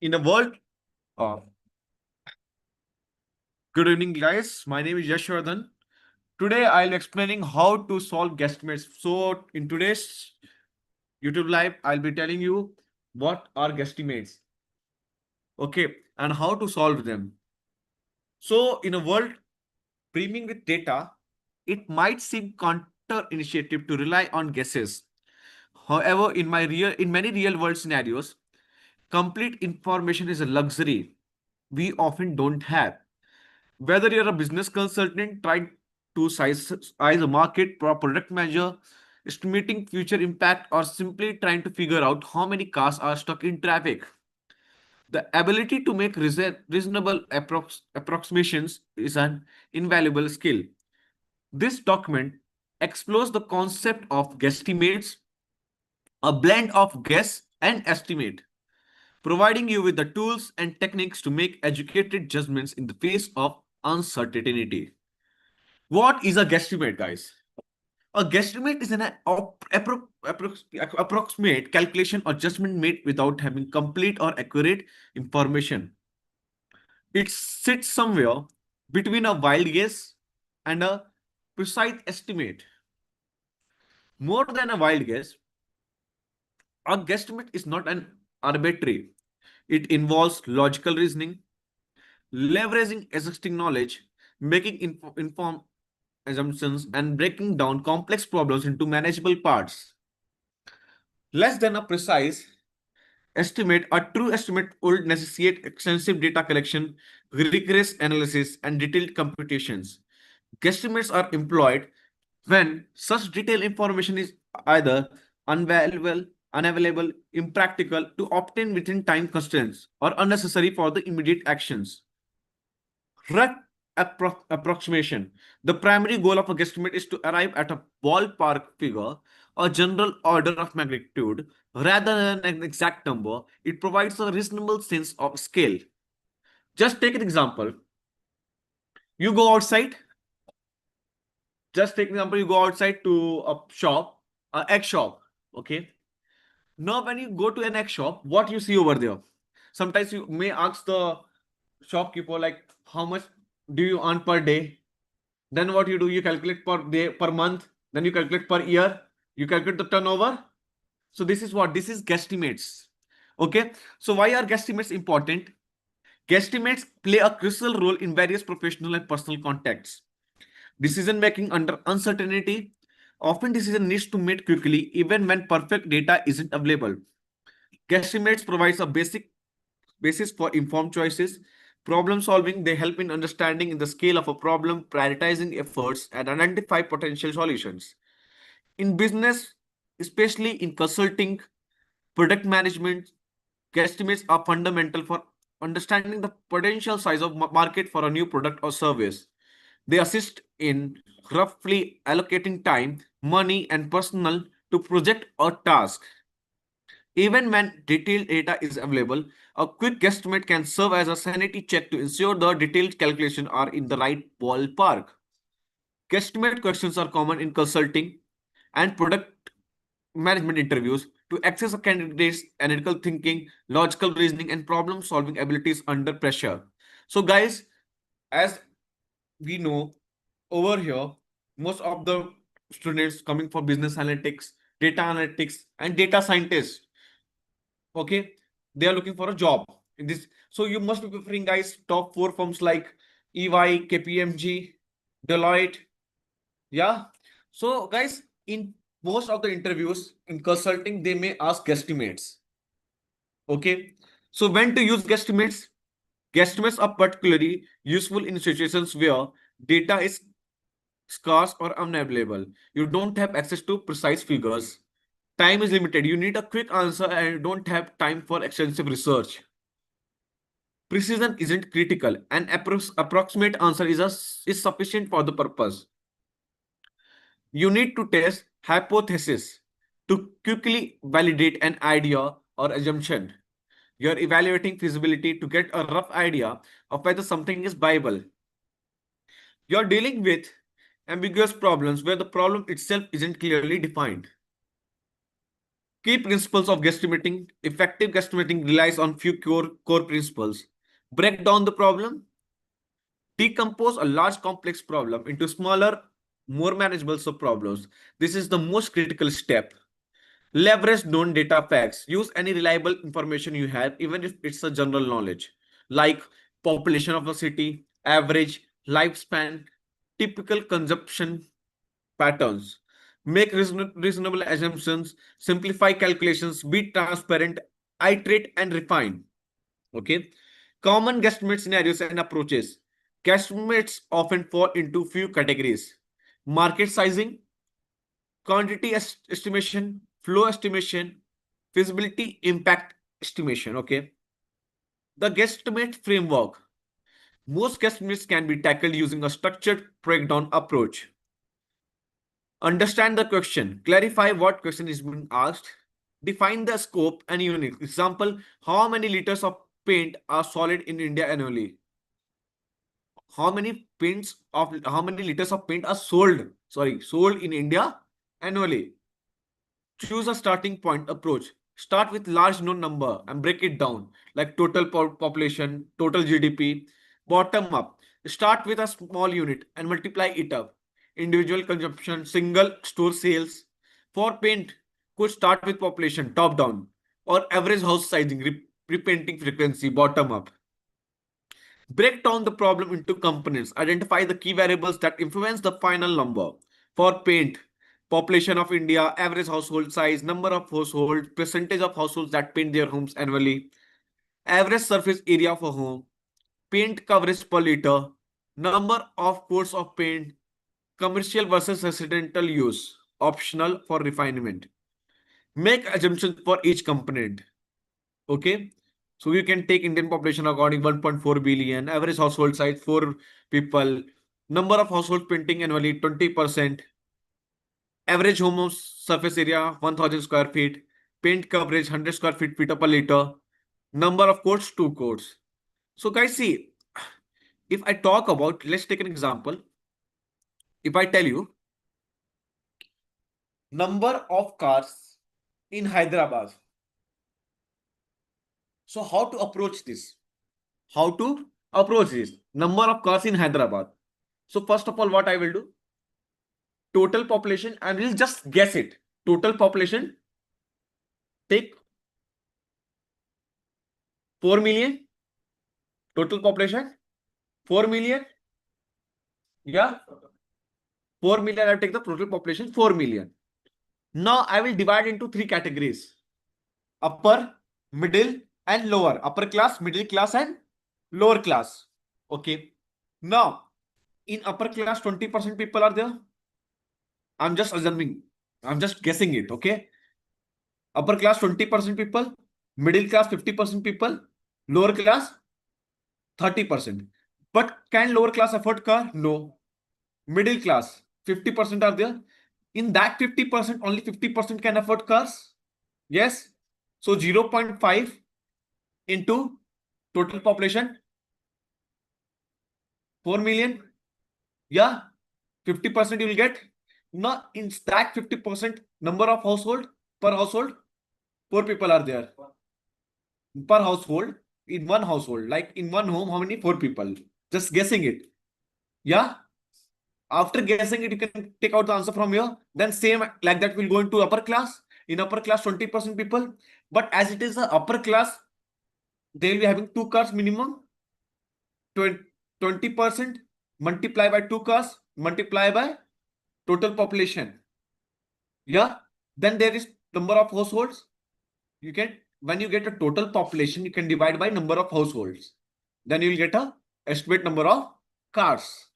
In a world, uh, good evening, guys. My name is Yashwardhan. Today, I'll be explaining how to solve guesstimates. So, in today's YouTube live, I'll be telling you what are guesstimates, okay, and how to solve them. So, in a world brimming with data, it might seem counter-initiative to rely on guesses. However, in many real-world scenarios, complete information is a luxury we often don't have. Whether you're a business consultant trying to size a market, product manager, estimating future impact, or simply trying to figure out how many cars are stuck in traffic, the ability to make reasonable approximations is an invaluable skill. This document explores the concept of guesstimates, a blend of guess and estimate, providing you with the tools and techniques to make educated judgments in the face of uncertainty. What is a guesstimate, guys? A guesstimate is an approximate calculation or judgment made without having complete or accurate information. It sits somewhere between a wild guess and a precise estimate. More than a wild guess, a guesstimate is not an arbitrary. It involves logical reasoning, leveraging existing knowledge, making informed assumptions, and breaking down complex problems into manageable parts. Less than a precise estimate, a true estimate would necessitate extensive data collection, rigorous analysis, and detailed computations. Guesstimates are employed when such detailed information is either unavailable, impractical to obtain within time constraints, or unnecessary for the immediate actions. Rough approximation. The primary goal of a guesstimate is to arrive at a ballpark figure, a general order of magnitude, rather than an exact number. It provides a reasonable sense of scale. Just take an example. You go outside. Just take an example. You go outside to a shop, an egg shop. Okay. Now, when you go to an egg shop, what you see over there? Sometimes you may ask the shopkeeper like, how much do you earn per day? Then what you do, you calculate per day, per month, then you calculate per year, you calculate the turnover. So this is what? This is guesstimates. Okay. So why are guesstimates important? Guesstimates play a crucial role in various professional and personal contexts. Decision making under uncertainty. Often decision needs to made quickly even when perfect data isn't available. Guesstimates provides a basis for informed choices. Problem solving, they help in understanding in the scale of a problem, prioritizing efforts, and identify potential solutions. In business, especially in consulting, product management, guesstimates are fundamental for understanding the potential size of market for a new product or service. They assist in roughly allocating time, money, and personnel to project or task. Even when detailed data is available, a quick guesstimate can serve as a sanity check to ensure the detailed calculations are in the right ballpark. Guesstimate questions are common in consulting and product management interviews to access a candidate's analytical thinking, logical reasoning, and problem solving abilities under pressure. So, guys, as we know over here, most of the students coming for business analytics, data analytics, and data scientists, okay, they are looking for a job in this. So you must be preferring, guys, top four firms like EY, KPMG, Deloitte. Yeah. So, guys, in most of the interviews in consulting, they may ask guesstimates. Okay. So when to use guesstimates? Guesstimates are particularly useful in situations where data is scarce or unavailable. You don't have access to precise figures. Time is limited. You need a quick answer and you don't have time for extensive research. Precision isn't critical. An approximate answer is sufficient for the purpose. You need to test hypothesis to quickly validate an idea or assumption. You're evaluating feasibility to get a rough idea of whether something is viable. You're dealing with ambiguous problems where the problem itself isn't clearly defined. Key principles of guesstimating. Effective guesstimating relies on few core principles. Break down the problem. Decompose a large complex problem into smaller, more manageable subproblems. This is the most critical step. Leverage known data facts. Use any reliable information you have, even if it's a general knowledge, like population of a city, average, lifespan, typical consumption patterns. Make reasonable assumptions, simplify calculations, be transparent, iterate, and refine. Okay. Common guesstimate scenarios and approaches. Guesstimates often fall into few categories: market sizing, quantity estimation, flow estimation, feasibility impact estimation. Okay. The guesstimate framework. Most guesstimates can be tackled using a structured breakdown approach. Understand the question, clarify what question is being asked, define the scope and unit. Example, how many liters of paint are sold in India annually? How many liters of paint are sold in India annually? Choose a starting point approach. Start with large known number and break it down, like total population, total GDP. Bottom up. Start with a small unit and multiply it up. Individual consumption, single store sales. For paint, could start with population, top down, or average house sizing, repainting frequency, bottom up. Break down the problem into components. Identify the key variables that influence the final number. For paint, population of India, average household size, number of households, percentage of households that paint their homes annually, average surface area of a home, paint coverage per liter, number of coats of paint, commercial versus residential use, optional for refinement. Make assumptions for each component. Okay. So you can take Indian population according 1.4 billion, average household size 4 people, number of households painting annually 20%, average home surface area 1000 square feet, paint coverage 100 square feet per liter, number of coats 2 coats. So guys, see, if I talk about, let's take an example. If I tell you number of cars in Hyderabad. So how to approach this? How to approach this? Number of cars in Hyderabad. So first of all, what I will do? Total population, and we'll just guess it. Total population, take 4 million. Total population, 4 million. Yeah, 4 million. I'll take the total population, 4 million. Now I will divide into three categories: upper, middle, and lower. Upper class, middle class, and lower class. Okay. Now, in upper class, 20% people are there. I'm just assuming. I'm just guessing it. Okay. Upper class 20% people, middle class 50% people, lower class 30%. But can lower class afford car? No. Middle class 50% are there. In that 50%, only 50% can afford cars. Yes. So 0.5 into total population 4 million. Yeah. 50% you will get. Now in that 50% number of household per household, 4 people are there. Per household, in one household, like in one home, how many? 4 people. Just guessing it. Yeah. After guessing it, you can take out the answer from here. Then same like that will go into upper class. In upper class, 20% people. But as it is the upper class, they will be having 2 cars minimum. 20% multiply by 2 cars, multiply by total population. Yeah. Then there is number of households. You can, when you get a total population, you can divide by number of households. Then you will get a estimate number of cars.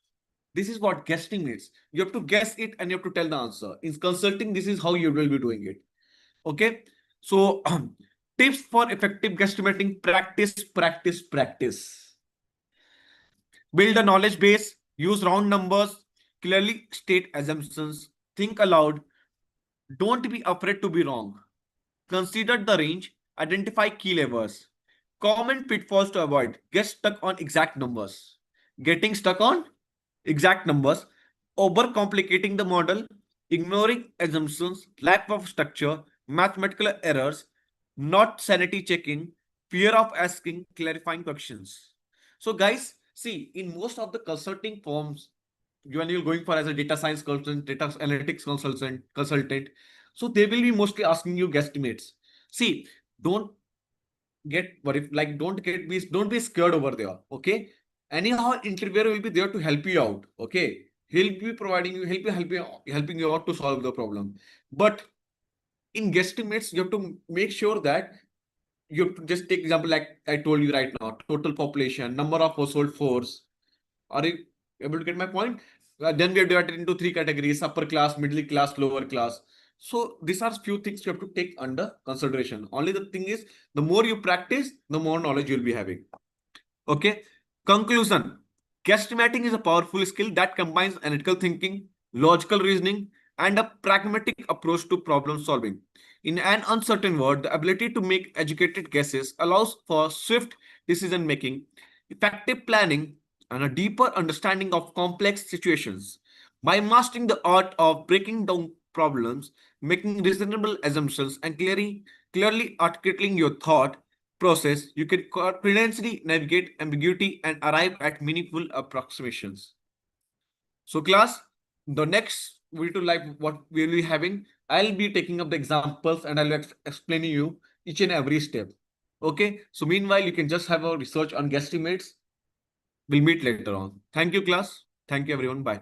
This is what guessing means. You have to guess it and you have to tell the answer. In consulting, this is how you will be doing it. Okay. So tips for effective guesstimating: practice, practice, practice. Build a knowledge base, use round numbers, clearly state assumptions, think aloud. Don't be afraid to be wrong. Consider the range, identify key levers. Common pitfalls to avoid: get stuck on exact numbers. Getting stuck on exact numbers, overcomplicating the model, ignoring assumptions, lack of structure, mathematical errors, not sanity checking, fear of asking clarifying questions. So, guys, see, in most of the consulting firms, when you're going for as a data science consultant, data analytics consultant, so they will be mostly asking you guesstimates. See, don't get worried, like don't be scared over there. Okay. Anyhow, interviewer will be there to help you out. Okay. He'll be providing you, helping you out to solve the problem. But in guesstimates, you have to make sure that you have to just take example like I told you right now, total population, number of household force. Are you able to get my point? Then we are divided into three categories: upper class, middle class, lower class. So these are few things you have to take under consideration. Only the thing is, the more you practice, the more knowledge you'll be having. Okay. Conclusion. Guesstimating is a powerful skill that combines analytical thinking, logical reasoning, and a pragmatic approach to problem solving. In an uncertain world, the ability to make educated guesses allows for swift decision making, effective planning, and a deeper understanding of complex situations. By mastering the art of breaking down problems, making reasonable assumptions, and clearly articulating your thought process, you can confidently navigate ambiguity and arrive at meaningful approximations. So, class, the next video like what we'll be having, I'll be taking up the examples and I'll be explaining you each and every step. Okay. So, meanwhile, you can just have a research on guesstimates. We'll meet later on. Thank you, class. Thank you, everyone. Bye.